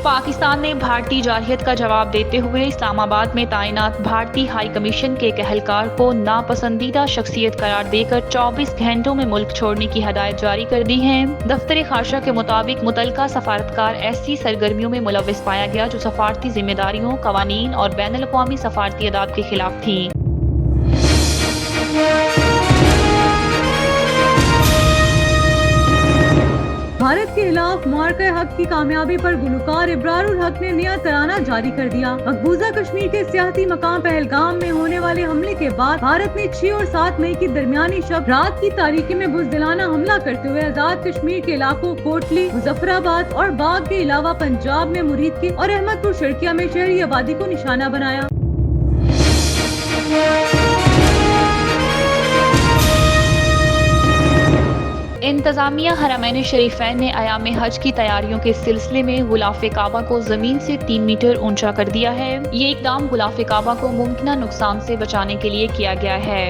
पाकिस्तान ने भारतीय जारहियत का जवाब देते हुए इस्लामाबाद में तैनात भारतीय हाई कमीशन के एक एहलकार को नापसंदीदा शख्सियत करार देकर 24 घंटों में मुल्क छोड़ने की हदायत जारी कर दी है। दफ्तर खारजा के मुताबिक मुतलका सफारतकार ऐसी सरगर्मियों में मुलव्वस पाया गया जो सफारती जिम्मेदारियों, कवानीन और बैनुल अक़वामी सफारती आदाब के खिलाफ थी। भारत के खिलाफ मार्का हक की कामयाबी पर गुलकार इब्रारुल हक ने नया तराना जारी कर दिया। मकबूजा कश्मीर के सियासी मकाम पहलगाम में होने वाले हमले के बाद भारत ने 6 और 7 मई की दरमियानी शब रात की तारीकी में बुज़दिलाना हमला करते हुए आजाद कश्मीर के इलाकों कोटली, मुजफ्फराबाद और बाग के अलावा पंजाब में मुरीदकी और अहमदपुर शर्किया में शहरी आबादी को निशाना बनाया। इंतजामिया हरमैन शरीफैन ने अयाम हज की तैयारियों के सिलसिले में गुलाफ काबा को जमीन से 3 मीटर ऊंचा कर दिया है। ये इकदाम गुलाफ काबा को मुमकिन नुकसान से बचाने के लिए किया गया है।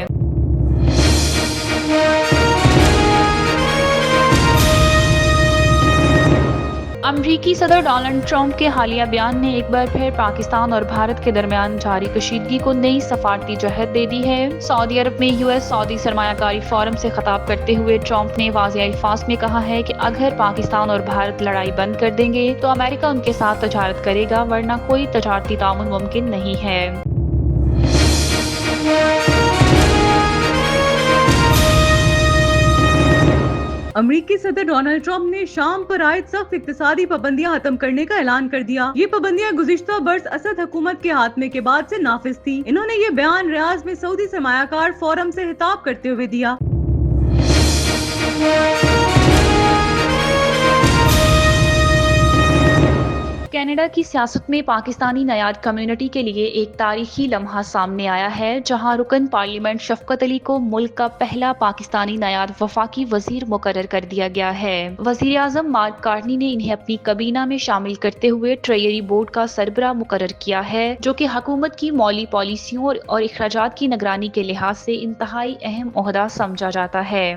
अमरीकी सदर डोनाल्ड ट्रंप के हालिया बयान ने एक बार फिर पाकिस्तान और भारत के दरमियान जारी कशीदगी को नई सफारती जहत दे दी है। सऊदी अरब में यूएस सऊदी सरमायाकारी फोरम से खिताब करते हुए ट्रंप ने वाज़ेह अल्फाज में कहा है कि अगर पाकिस्तान और भारत लड़ाई बंद कर देंगे तो अमेरिका उनके साथ तजारत करेगा, वरना कोई तजारती तामुन मुमकिन नहीं है। अमरीकी सदर डोनाल्ड ट्रंप ने शाम पर आयद सख्त इक्तिसादी पाबंदियां खत्म करने का ऐलान कर दिया। ये पाबंदियां गुज़िश्ता बरस असद हुकूमत के खात्मे के बाद से नाफिज थी। इन्होंने ये बयान रियाज में सऊदी सरमायाकार फोरम से खिताब करते हुए दिया। कनाडा की सियासत में पाकिस्तानी नयाद कम्युनिटी के लिए एक तारीखी लम्हा सामने आया है, जहां रुकन पार्लियामेंट शफकत अली को मुल्क का पहला पाकिस्तानी नयाद वफाकी वजीर मुकर्रर कर दिया गया है। वजीर आजम मार्क कार्नी ने इन्हें अपनी कबीना में शामिल करते हुए ट्रेजरी बोर्ड का सरबराह मुकर्रर किया है, जो कि हुकूमत की मौली पॉलिसियों और अखराजात की निगरानी के लिहाज से इंतहाई अहम ओहदा समझा जाता है।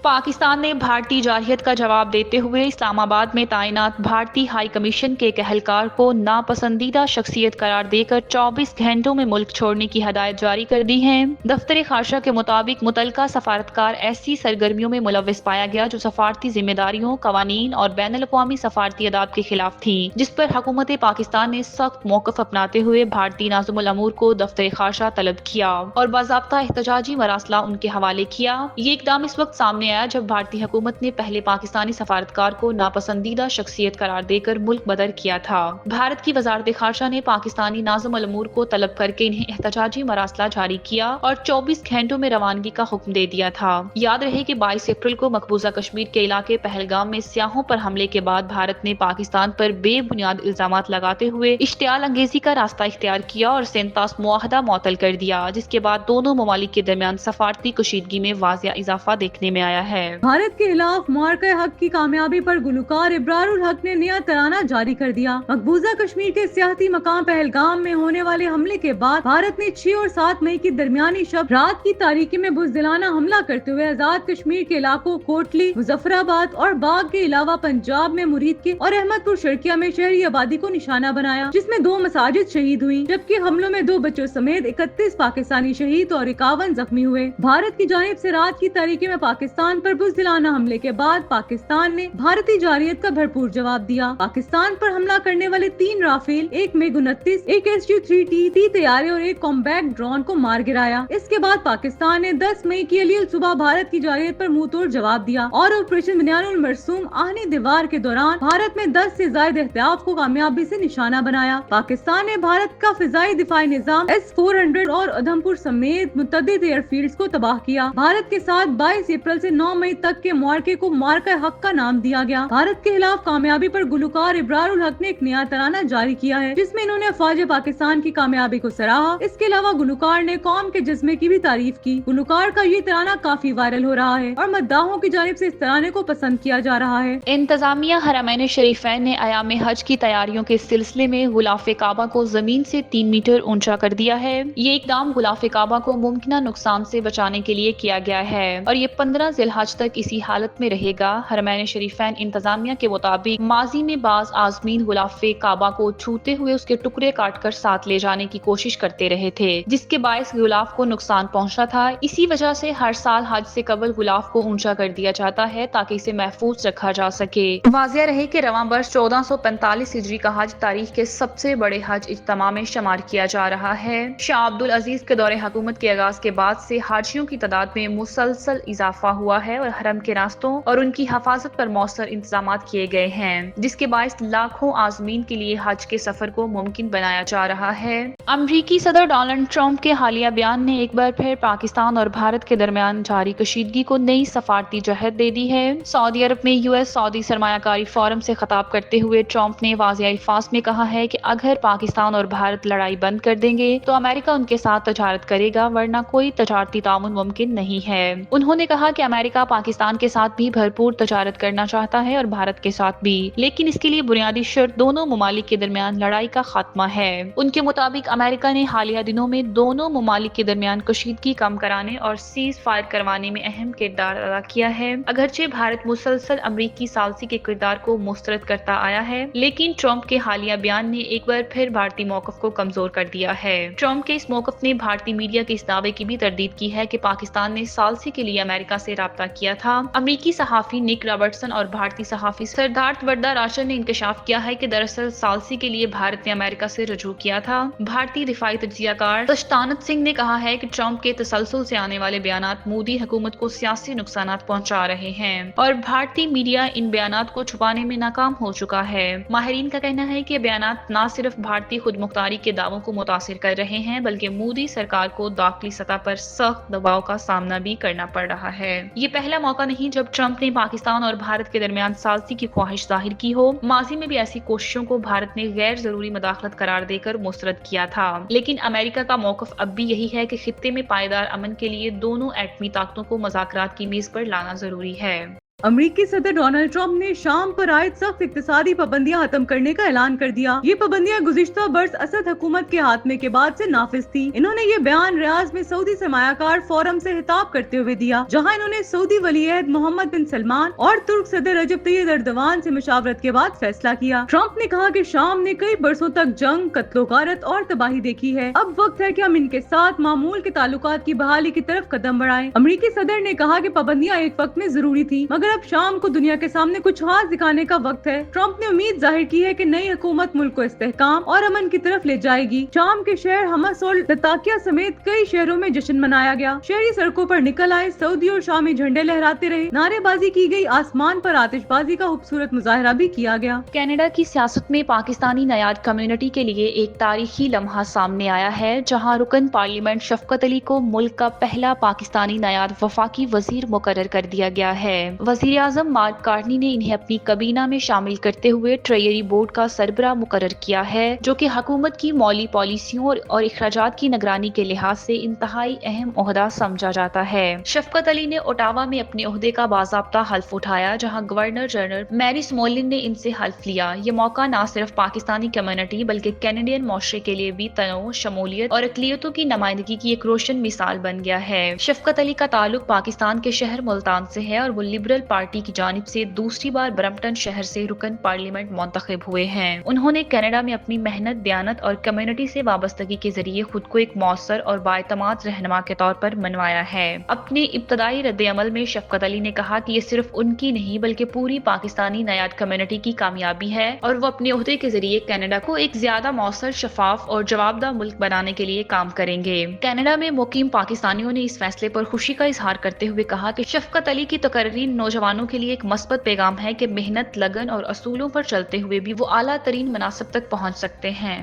पाकिस्तान ने भारतीय जारहियत का जवाब देते हुए इस्लामाबाद में तैनात भारतीय हाई कमीशन के एक एहलकार को नापसंदीदा शख्सियत करार देकर 24 घंटों में मुल्क छोड़ने की हदायत जारी कर दी है। दफ्तर खारजा के मुताबिक मुतलका सफारतकार ऐसी सरगर्मियों में मुलव्वस पाया गया जो सफारती जिम्मेदारियों, कवानीन और बैनुल अक़वामी सफारती आदाब के खिलाफ थी, जिस पर हुकूमत पाकिस्तान ने सख्त मौक़िफ़ अपनाते हुए भारतीय नाज़िमुल अमूर को दफ्तर खारजा तलब किया और बाज़ाब्ता एहतजाजी मरासला उनके हवाले किया। ये इक़दाम इस वक्त सामने जब भारतीय हुकूमत ने पहले पाकिस्तानी सफारतकार को नापसंदीदा शख्सियत करार देकर मुल्क बदर किया था। भारत की वजारत खारजा ने पाकिस्तानी नाज़िम अल अमूर को तलब करके इन्हें एहतजाजी मरासला जारी किया और 24 घंटों में रवानगी का हुक्म दे दिया था। याद रहे कि 22 अप्रैल को मकबूजा कश्मीर के इलाके पहलगाम में सियाहों पर हमले के बाद भारत ने पाकिस्तान पर बेबुनियाद इल्जामात लगाते हुए इश्तियाल अंगेजी का रास्ता इख्तियार किया और सेंतास मुआहदा मुअत्तल कर दिया, जिसके बाद दोनों ममालिक के दरमियान सफारती कशीदगी में वाज़ेह इजाफा देखने में आया है। भारत के खिलाफ मार्का हक की कामयाबी पर गुलकार इब्रारुल हक ने नया तराना जारी कर दिया। मकबूजा कश्मीर के सियासी मकाम पहलगाम में होने वाले हमले के बाद भारत ने 6 और 7 मई की दरमियानी शब रात की तारीकी में बुज़दिलाना हमला करते हुए आजाद कश्मीर के इलाकों कोटली, मुजफ्फराबाद और बाग के अलावा पंजाब में मुरीदकी और अहमदपुर शर्किया में शहरी आबादी को निशाना बनाया, जिसमें 2 मसाजिद शहीद हुई, जबकि हमलों में 2 बच्चों समेत 31 पाकिस्तानी शहीद और 51 जख्मी हुए। भारत की जानिब से रात की तारीकी में पाकिस्तान पर बुज़दिलाना हमले के बाद पाकिस्तान ने भारतीय जारहियत का भरपूर जवाब दिया। पाकिस्तान पर हमला करने वाले 3 राफेल, 1 MiG-29, 1 Su-30T तैयारे और 1 कॉम्बैक्ट ड्रोन को मार गिराया। इसके बाद पाकिस्तान ने 10 मई की अलील सुबह भारत की जारहियत पर मुंह तोड़ जवाब दिया और ऑपरेशन बुनियानुल मरसूम आहनी दीवार के दौरान भारत में 10 से ज्यादा एहतियाफ को कामयाबी से निशाना बनाया। पाकिस्तान ने भारत का फिजाई दिफाई निजाम S-400 और उधमपुर समेत मुतअद्दिद एयरफील्ड्स को तबाह किया। भारत के साथ 22 अप्रैल से 9 मई तक के मार्के को मार्का हक का नाम दिया गया। भारत के खिलाफ कामयाबी पर गुलकार इब्रारुल हक ने एक नया तराना जारी किया है, जिसमें इन्होंने अफवाज पाकिस्तान की कामयाबी को सराहा। इसके अलावा गुलकार ने कौम के जज्बे की भी तारीफ की। गुलकार का ये तराना काफी वायरल हो रहा है और मद्दाहों की जानिब से इस तराने को पसंद किया जा रहा है। इंतजामिया हरमैन शरीफैन ने अयाम हज की तैयारियों के सिलसिले में गुलाफ काबा को जमीन से 3 मीटर ऊंचा कर दिया है। ये इकदाम गुलाफ काबा को मुमकिन नुकसान से बचाने के लिए किया गया है और ये 15 जिलहज तक इसी हालत में रहेगा। हरमैन शरीफैन इंतजामिया के मुताबिक माजी में बाज आजमीन गुलाफ काबा को छूते हुए उसके टुकड़े काट कर साथ ले जाने की कोशिश करते रहे थे, जिसके बायस गुलाफ को नुकसान पहुंचा था। इसी वजह से हर साल हज से कबल गुलाफ को ऊंचा कर दिया जाता है ताकि इसे महफूज रखा जा सके। वाज़िया रहे कि रवां वर्ष 1445 हिजरी का हज तारीख के सबसे बड़े हज इज्तिमा में शुमार किया जा रहा है। शाह अब्दुल अजीज के दौरे हुकूमत के आगाज के बाद से हाजियों की तादाद में मुसलसल इजाफा हुआ है और हरम के रास्तों और उनकी हिफाजत पर मौसर इंतजाम किए गए हैं, जिसके बायस लाखों आजमीन के लिए हज के सफर को मुमकिन बनाया जा रहा है। अमरीकी सदर डोनाल्ड ट्रंप के हालिया बयान ने एक बार फिर पाकिस्तान और भारत के दरमियान जारी कशीदगी को नई सफारती जहत दे दी है। सऊदी अरब में यूएस सऊदी सरमायाकारी फोरम से खिताब करते हुए ट्रंप ने वाज़िया अल्फाज में कहा है कि अगर पाकिस्तान और भारत लड़ाई बंद कर देंगे तो अमेरिका उनके साथ तजारत करेगा, वरना कोई तजारती तामुन मुमकिन नहीं है। उन्होंने कहा कि अमेरिका पाकिस्तान के साथ भी भरपूर तजारत करना चाहता है और भारत के साथ भी, लेकिन इसके लिए बुनियादी शर्त दोनों ममालिक के दरमियान लड़ाई का खात्मा है। उनके मुताबिक अमेरिका ने हालिया दिनों में दोनों ममालिक के दरमियान कशीदगी कम कराने और सीज फायर करवाने में अहम किरदार अदा किया है। अगरचे भारत मुसलसल अमरीकी सालसी के किरदार को मुस्तरद करता आया है, लेकिन ट्रंप के हालिया बयान ने एक बार फिर भारतीय मौकफ को कमजोर कर दिया है। ट्रंप के इस मौकफ ने भारतीय मीडिया के इस दावे की भी तरदीद की है कि पाकिस्तान ने सालसी के लिए अमेरिका से राब्ता किया था। अमरीकी सहाफी निक रॉबर्टसन और भारतीय सहाफी सिद्धार्थ वरदाराजन ने इंकशाफ किया है कि दरअसल सालसी के लिए भारत ने अमेरिका से रजू किया था। भारतीय दिफाई तज्जियाकार तश्तानत सिंह ने कहा है कि ट्रंप के तसलसल से आने वाले बयानात मोदी हुकूमत को सियासी नुकसान पहुंचा रहे हैं और भारतीय मीडिया इन बयानात को छुपाने में नाकाम हो चुका है। माहिरीन का कहना है कि बयानात न सिर्फ भारतीय खुद मुख्तारी के दावों को मुतासिर कर रहे हैं, बल्कि मोदी सरकार को दाखिली सतह पर सख्त दबाव का सामना भी करना पड़ रहा है। ये पहला मौका नहीं जब ट्रंप ने पाकिस्तान और भारत के दरमियान सालसी की ख्वाहिश जाहिर की हो। माजी में भी ऐसी कोशिशों को भारत ने गैर जरूरी मदाखलत करार देकर मुस्तरद किया था, लेकिन अमेरिका का मौकफ अब भी यही है कि खित्ते में पायदार अमन के लिए दोनों एटमी ताकतों को मुज़ाकरात की मेज पर लाना जरूरी है। अमरीकी सदर डोनाल्ड ट्रंप ने शाम पर आयद सख्त इक्तिसादी पाबंदियां खत्म करने का ऐलान कर दिया। ये पाबंदियां गुज़िश्ता बरस असद हुकूमत के हाथमे के बाद से नाफिज थी। इन्होंने ये बयान रियाज में सऊदी सरमायाकार फोरम से खिताब करते हुए दिया, जहां इन्होंने सऊदी वलीअहद मोहम्मद बिन सलमान और तुर्क सदर रजब तैयब एर्दोगान से मुशावरत के बाद फैसला किया। ट्रंप ने कहा कि शाम ने कई बरसों तक जंग, कत्लो-गारत और तबाही देखी है। अब वक्त है कि हम इनके साथ मामूल के ताल्लुकात की बहाली की तरफ कदम बढ़ाएं। अमरीकी सदर ने कहा कि पाबंदियां एक वक्त में जरूरी थी, मगर अब शाम को दुनिया के सामने कुछ खास दिखाने का वक्त है। ट्रंप ने उम्मीद जाहिर की है कि नई हुकूमत मुल्क को इस्तेहकाम और अमन की तरफ ले जाएगी। शाम के शहर हमस और लताकिया समेत कई शहरों में जश्न मनाया गया। शहरी सड़कों पर निकल आए, सऊदी और शामी झंडे लहराते रहे, नारेबाजी की गई, आसमान पर आतिशबाजी का खूबसूरत मुजाहरा भी किया गया। कनाडा की सियासत में पाकिस्तानी नयाद कम्युनिटी के लिए एक तारीखी लम्हा सामने आया है, जहां रुकन पार्लियामेंट शफकत अली को मुल्क का पहला पाकिस्तानी नयाद वफाकी वजीर मुकर्रर कर दिया गया है। वजीर आजम मार्क कार्नी ने इन्हें अपनी कबीना में शामिल करते हुए ट्रेजरी बोर्ड का सरबराह मुकर्रर किया है, जो कि हुकूमत की मौली पॉलिसियों और इखराजात की निगरानी के लिहाज से इंतहाई अहम ओहदा समझा जाता है। शफकत अली ने ओटावा में अपने ओहदे का बाज़ाब्ता हल्फ उठाया, जहां गवर्नर जनरल मैरी स्मोलिन ने इनसे हल्फ लिया। ये मौका न सिर्फ पाकिस्तानी कम्युनिटी बल्कि कैनेडियन मुआशरे के लिए भी तनों, शमूलियत और अक़लियतों की नुमाइंदगी की एक रोशन मिसाल बन गया है। शफकत अली का ताल्लुक पाकिस्तान के शहर मुल्तान से है और वो लिबरल पार्टी की जानिब से दूसरी बार ब्रम्पटन शहर से रुकन पार्लियामेंट मुंतखब हुए हैं। उन्होंने कनाडा में अपनी मेहनत, दयानत और कम्युनिटी से वाबस्तगी के जरिए खुद को एक मौसर और बाएतमाद रहनुमा के तौर पर मनवाया है। अपने इब्तदाई रद्द-ए-अमल में शफकत अली ने कहा कि ये सिर्फ उनकी नहीं बल्कि पूरी पाकिस्तानी नयाद कम्युनिटी की कामयाबी है और वो अपने ओहदे के जरिए कनाडा को एक ज्यादा मौसर, शफाफ और जवाबदा मुल्क बनाने के लिए काम करेंगे। कनाडा में मुकीम पाकिस्तानियों ने इस फैसले पर खुशी का इजहार करते हुए कहा कि शफकत अली की तकरीर नौजवानों के लिए एक मस्बत पैगाम है कि मेहनत, लगन और असूलों पर चलते हुए भी वो आला तरीन मनासिब तक पहुंच सकते हैं।